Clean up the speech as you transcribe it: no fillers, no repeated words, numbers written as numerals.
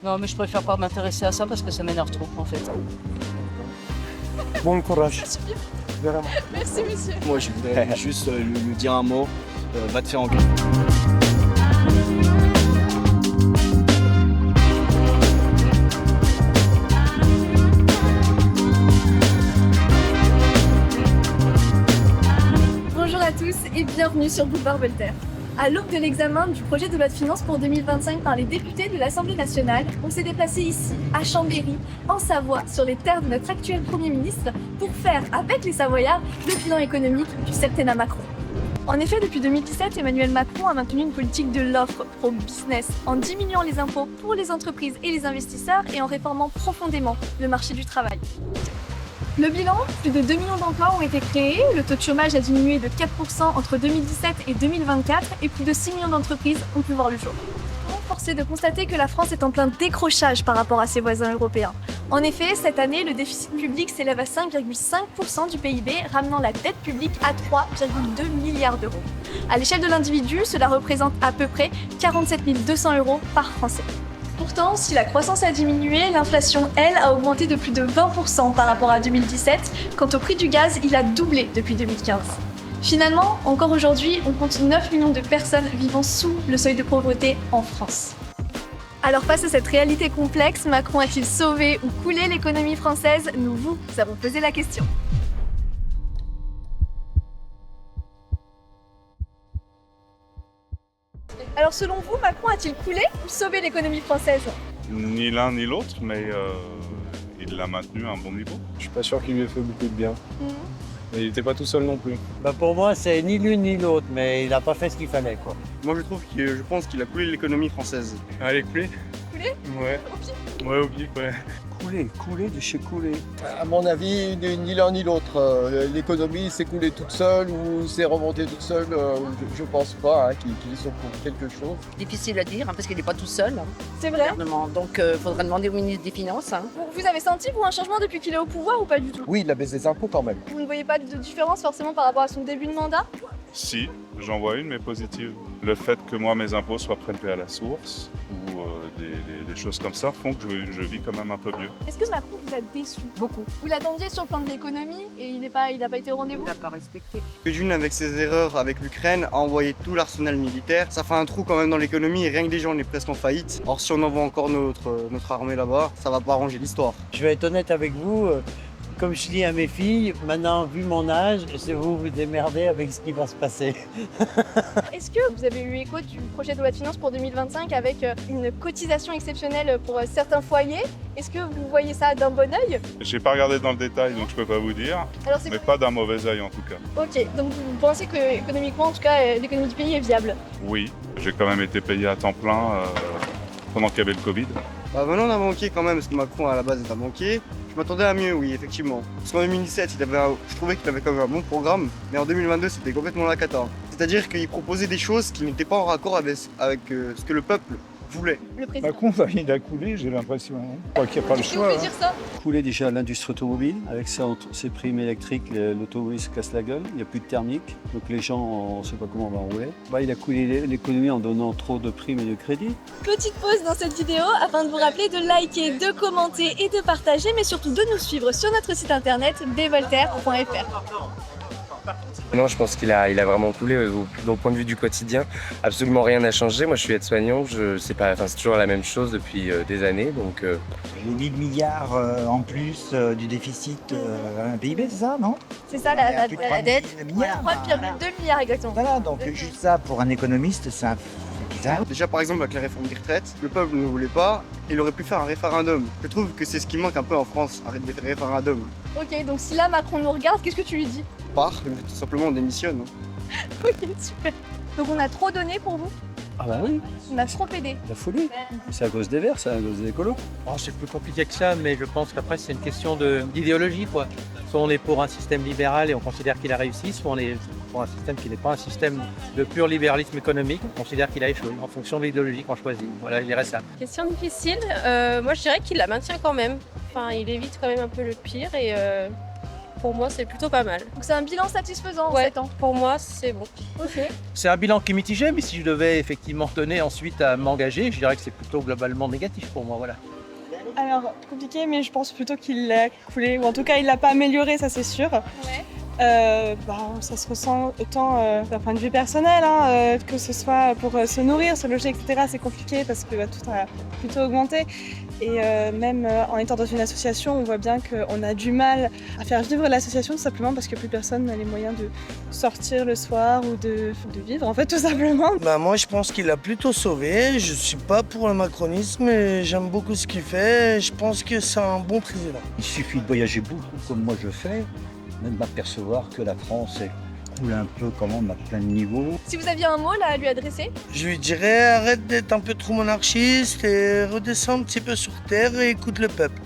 Non, mais je préfère pas m'intéresser à ça parce que ça m'énerve trop, en fait. Bon courage. Vraiment. Merci monsieur. Moi, je voudrais juste lui dire un mot. Va te faire engueuler. Bonjour à tous et bienvenue sur Boulevard Voltaire. À l'aube de l'examen du projet de loi de finances pour 2025 par les députés de l'Assemblée nationale, on s'est déplacé ici, à Chambéry, en Savoie, sur les terres de notre actuel Premier ministre, pour faire, avec les Savoyards, le bilan économique du septennat Macron. En effet, depuis 2017, Emmanuel Macron a maintenu une politique de l'offre pro-business en diminuant les impôts pour les entreprises et les investisseurs et en réformant profondément le marché du travail. Le bilan, plus de 2 millions d'emplois ont été créés, le taux de chômage a diminué de 4% entre 2017 et 2024 et plus de 6 millions d'entreprises ont pu voir le jour. Force est de constater que la France est en plein décrochage par rapport à ses voisins européens. En effet, cette année, le déficit public s'élève à 5,5% du PIB, ramenant la dette publique à 3,2 milliards d'euros. À l'échelle de l'individu, cela représente à peu près 47 200 euros par Français. Pourtant, si la croissance a diminué, l'inflation, elle, a augmenté de plus de 20% par rapport à 2017. Quant au prix du gaz, il a doublé depuis 2015. Finalement, encore aujourd'hui, on compte 9 millions de personnes vivant sous le seuil de pauvreté en France. Alors face à cette réalité complexe, Macron a-t-il sauvé ou coulé l'économie française? Nous vous avons posé la question. Alors selon vous, Macron a-t-il coulé ou sauvé l'économie française? Ni l'un ni l'autre, mais il l'a maintenu à un bon niveau. Je suis pas sûr qu'il lui ait fait beaucoup de bien. Mais il n'était pas tout seul non plus. Bah pour moi, c'est ni l'une ni l'autre, mais il n'a pas fait ce qu'il fallait, quoi. Moi, je pense qu'il a coulé l'économie française. Allez, coulé. Coulé? Ouais. Au pied? Ouais, au pif, ouais. Coulé de chez coulé. À mon avis, ni l'un ni l'autre. L'économie s'est coulée toute seule ou s'est remontée toute seule. Je pense pas qu'ils sont pour quelque chose. Difficile à dire, parce qu'il n'est pas tout seul, C'est vrai. gouvernement. Donc, il faudrait demander au ministre des Finances. Vous avez senti, vous, un changement depuis qu'il est au pouvoir ou pas du tout? Oui, il a baissé les impôts quand même. Vous ne voyez pas de différence forcément par rapport à son début de mandat? Si, j'en vois une, mais positive. Le fait que moi, mes impôts soient prélevés à la source ou des choses comme ça font que je vis quand même un peu mieux. Est-ce que Macron vous a déçu? Beaucoup. Vous l'attendiez sur le plan de l'économie et il n'a pas été au rendez-vous? Il n'a pas respecté. Que d'une, avec ses erreurs avec l'Ukraine, a envoyé tout l'arsenal militaire. Ça fait un trou quand même dans l'économie et rien que déjà on est presque en faillite. Or si on envoie encore notre armée là-bas, ça va pas arranger l'histoire. Je vais être honnête avec vous, comme je dis à mes filles, maintenant, vu mon âge, c'est vous démerdez avec ce qui va se passer. Est-ce que vous avez eu écho du projet de loi de finances pour 2025 avec une cotisation exceptionnelle pour certains foyers? Est-ce que vous voyez ça d'un bon œil? J'ai pas regardé dans le détail, donc je peux pas vous dire, Alors mais pas d'un mauvais œil en tout cas. Ok, donc vous pensez que économiquement, en tout cas, l'économie du pays est viable? Oui, j'ai quand même été payé à temps plein pendant qu'il y avait le Covid. Bah maintenant on a manqué quand même, parce que Macron à la base a manqué. Je m'attendais à mieux, oui, effectivement. Parce qu'en 2017, je trouvais qu'il avait quand même un bon programme, mais en 2022, c'était complètement la cata. C'est-à-dire qu'il proposait des choses qui n'étaient pas en raccord avec ce que le peuple voulait. Le président. Macron, il a coulé, j'ai l'impression. Je crois qu'il n'y a pas le Est-ce que vous choix. pouvez dire ça? Coulé déjà l'industrie automobile. Avec ces primes électriques, l'automobile se casse la gueule. Il n'y a plus de thermique. Donc les gens, on ne sait pas comment on va rouler. Il a coulé l'économie en donnant trop de primes et de crédits. Petite pause dans cette vidéo afin de vous rappeler de liker, de commenter et de partager, mais surtout de nous suivre sur notre site internet bvoltaire.fr. Non, je pense qu'il a vraiment coulé au point de vue du quotidien. Absolument rien n'a changé. Moi, je suis aide-soignant. C'est toujours la même chose depuis des années. Donc, Les 1000 milliards en plus du déficit PIB, c'est ça, non? C'est ça Il y a la plus de dette? 3 milliards. 3,2 milliards exactement. Voilà, donc juste ça, pour un économiste, c'est bizarre. Déjà par exemple avec la réforme des retraites, le peuple ne voulait pas, il aurait pu faire un référendum. Je trouve que c'est ce qui manque un peu en France, arrête des référendums. Ok, donc si là Macron nous regarde, qu'est-ce que tu lui dis? Tout simplement on démissionne. Ok, super. Donc on a trop donné pour vous? Ah bah oui, On a trop aidé. la folie. C'est à cause des Verts, c'est à cause des écolos. Oh, c'est plus compliqué que ça, mais je pense qu'après c'est une question d'idéologie, quoi. Soit on est pour un système libéral et on considère qu'il a réussi, soit on est pour un système qui n'est pas un système de pur libéralisme économique, on considère qu'il a échoué en fonction de l'idéologie qu'on choisit. Voilà, je dirais ça. Question difficile. Moi, je dirais qu'il la maintient quand même. Enfin, il évite quand même un peu le pire et pour moi, c'est plutôt pas mal. Donc c'est un bilan satisfaisant en Ouais, 7 ans. pour moi, c'est bon. Ok. C'est un bilan qui est mitigé, mais si je devais effectivement donner ensuite à m'engager, je dirais que c'est plutôt globalement négatif pour moi, voilà. Alors, compliqué, mais je pense plutôt qu'il l'a coulé, ou en tout cas il l'a pas amélioré, ça c'est sûr. Ouais. Ça se ressent autant d'un point de vue personnel, hein, que ce soit pour se nourrir, se loger, etc. C'est compliqué parce que tout a plutôt augmenté. Et même en étant dans une association, on voit bien qu'on a du mal à faire vivre l'association tout simplement parce que plus personne n'a les moyens de sortir le soir ou de vivre, en fait, tout simplement. Moi, je pense qu'il a plutôt sauvé. Je suis pas pour le macronisme, mais j'aime beaucoup ce qu'il fait. Je pense que c'est un bon président. Il suffit de voyager beaucoup comme moi je fais, même m'apercevoir que la France est coule un peu quand même à plein de niveaux. Si vous aviez un mot là à lui adresser? Je lui dirais arrête d'être un peu trop monarchiste et redescends un petit peu sur terre et écoute le peuple.